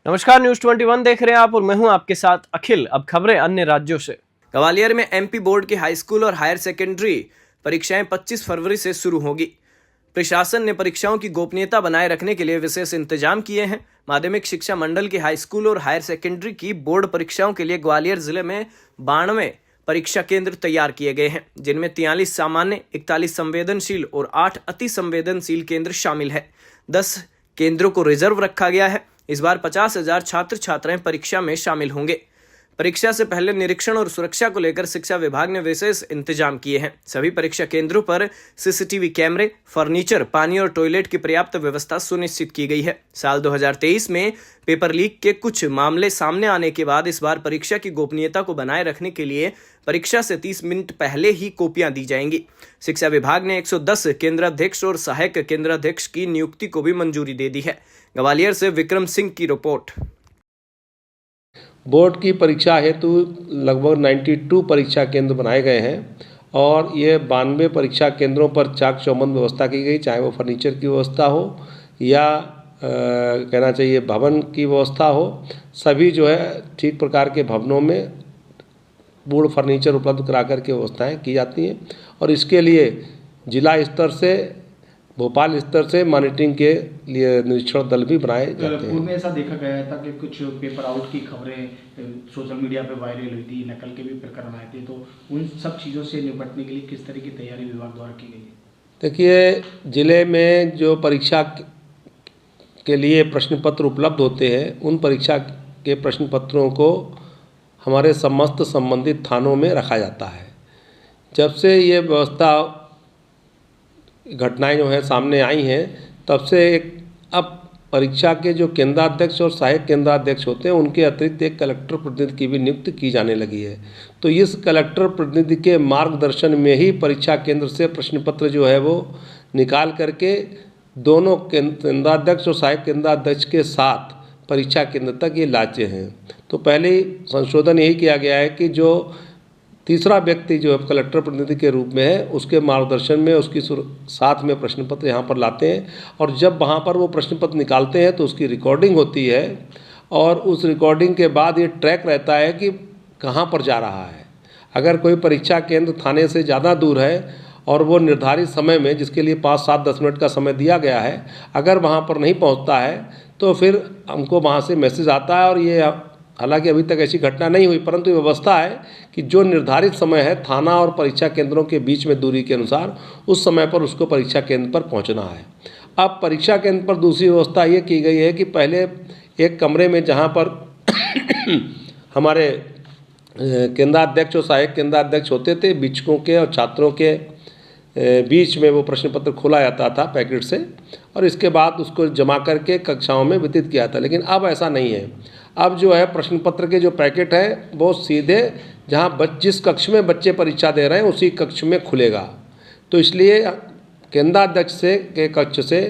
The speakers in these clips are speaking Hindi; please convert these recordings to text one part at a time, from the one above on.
नमस्कार, न्यूज 21 देख रहे हैं आप और मैं हूं आपके साथ अखिल। अब खबरें अन्य राज्यों से। ग्वालियर में एमपी बोर्ड की हाई स्कूल और हायर सेकेंडरी परीक्षाएं 25 फरवरी से शुरू होगी। प्रशासन ने परीक्षाओं की गोपनीयता बनाए रखने के लिए विशेष इंतजाम किए हैं। माध्यमिक शिक्षा मंडल की हाई स्कूल और हायर सेकेंडरी की बोर्ड परीक्षाओं के लिए ग्वालियर जिले में 92 परीक्षा केंद्र तैयार किए गए हैं, जिनमें 43 सामान्य, 41 संवेदनशील और 8 अति संवेदनशील केंद्र शामिल है। 10 केंद्रों को रिजर्व रखा गया है। इस बार 50,000 छात्र छात्राएं परीक्षा में शामिल होंगे। परीक्षा से पहले निरीक्षण और सुरक्षा को लेकर शिक्षा विभाग ने विशेष इंतजाम किए हैं। सभी परीक्षा केंद्रों पर सीसीटीवी कैमरे, फर्नीचर, पानी और टॉयलेट की पर्याप्त व्यवस्था सुनिश्चित की गई है। साल 2023 में पेपर लीक के कुछ मामले सामने आने के बाद इस बार परीक्षा की गोपनीयता को बनाए रखने के लिए परीक्षा से 30 मिनट पहले ही कॉपियां दी जाएंगी। शिक्षा विभाग ने 110 केंद्राध्यक्ष और सहायक केंद्राध्यक्ष की नियुक्ति को भी मंजूरी दे दी है। ग्वालियर से विक्रम सिंह की रिपोर्ट। बोर्ड की परीक्षा हेतु लगभग 92 परीक्षा केंद्र बनाए गए हैं और ये 92 परीक्षा केंद्रों पर चाक चौबंद व्यवस्था की गई, चाहे वो फर्नीचर की व्यवस्था हो या कहना चाहिए भवन की व्यवस्था हो। सभी जो है ठीक प्रकार के भवनों में बोर्ड फर्नीचर उपलब्ध करा कर के व्यवस्थाएँ की जाती हैं और इसके लिए जिला स्तर से, भोपाल स्तर से मॉनिटरिंग के लिए निरीक्षण दल भी बनाए जाते हैं। पूर्व में ऐसा देखा गया था कि कुछ पेपर आउट की खबरें सोशल मीडिया पे वायरल हुई थी, नकल के भी प्रकरण आए थे, तो उन सब चीज़ों से निपटने के लिए किस तरह की तैयारी विभाग द्वारा की गई है? देखिए, जिले में जो परीक्षा के लिए प्रश्न पत्र उपलब्ध होते हैं, उन परीक्षा के प्रश्न पत्रों को हमारे समस्त संबंधित थानों में रखा जाता है। जब से ये व्यवस्था घटनाएं जो है सामने आई हैं, तब से अब परीक्षा के जो केंद्राध्यक्ष और सहायक केंद्राध्यक्ष होते हैं, उनके अतिरिक्त एक कलेक्टर प्रतिनिधि की भी नियुक्ति की जाने लगी है। तो इस कलेक्टर प्रतिनिधि के मार्गदर्शन में ही परीक्षा केंद्र से प्रश्न पत्र जो है वो निकाल करके दोनों केंद्राध्यक्ष और सहायक केंद्राध्यक्ष के साथ परीक्षा केंद्र तक ये लाते हैं। तो पहले ही संशोधन यही किया गया है कि जो तीसरा व्यक्ति जो है कलेक्टर प्रतिनिधि के रूप में है, उसके मार्गदर्शन में उसकी साथ में प्रश्न पत्र यहाँ पर लाते हैं और जब वहाँ पर वो प्रश्न पत्र निकालते हैं तो उसकी रिकॉर्डिंग होती है और उस रिकॉर्डिंग के बाद ये ट्रैक रहता है कि कहाँ पर जा रहा है। अगर कोई परीक्षा केंद्र थाने से ज़्यादा दूर है और वो निर्धारित समय में, जिसके लिए 5, 7, 10 मिनट का समय दिया गया है, अगर वहाँ पर नहीं पहुँचता है तो फिर हमको वहाँ से मैसेज आता है और ये हालांकि अभी तक ऐसी घटना नहीं हुई, परंतु व्यवस्था है कि जो निर्धारित समय है थाना और परीक्षा केंद्रों के बीच में दूरी के अनुसार, उस समय पर उसको परीक्षा केंद्र पर पहुंचना है। अब परीक्षा केंद्र पर दूसरी व्यवस्था ये की गई है कि पहले एक कमरे में जहां पर हमारे केंद्राध्यक्ष और सहायक केंद्राध्यक्ष होते थे, शिक्षकों के और छात्रों के बीच में वो प्रश्न पत्र खोला जाता था पैकेट से और इसके बाद उसको जमा करके कक्षाओं में वितरित किया था। लेकिन अब ऐसा नहीं है। अब जो है प्रश्न पत्र के जो पैकेट है वो सीधे जहाँ जिस कक्ष में बच्चे परीक्षा दे रहे हैं उसी कक्ष में खुलेगा। तो इसलिए केंद्राध्यक्ष से के कक्ष से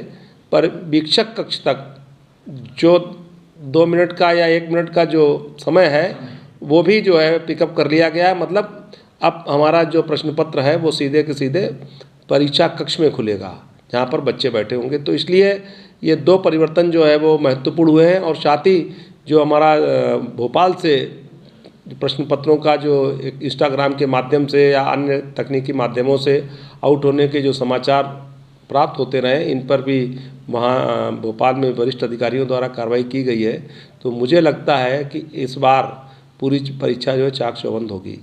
परीक्षक कक्ष तक जो 2 मिनट का या 1 मिनट का जो समय है वो भी जो है पिकअप कर लिया गया है। मतलब अब हमारा जो प्रश्न पत्र है वो सीधे के सीधे परीक्षा कक्ष में खुलेगा जहाँ पर बच्चे बैठे होंगे। तो इसलिए ये 2 परिवर्तन जो है वो महत्वपूर्ण हुए हैं और साथ ही जो हमारा भोपाल से प्रश्न पत्रों का जो एक इंस्टाग्राम के माध्यम से या अन्य तकनीकी माध्यमों से आउट होने के जो समाचार प्राप्त होते रहे, इन पर भी वहाँ भोपाल में वरिष्ठ अधिकारियों द्वारा कार्रवाई की गई है। तो मुझे लगता है कि इस बार पूरी परीक्षा जो है चाक चौबंद होगी।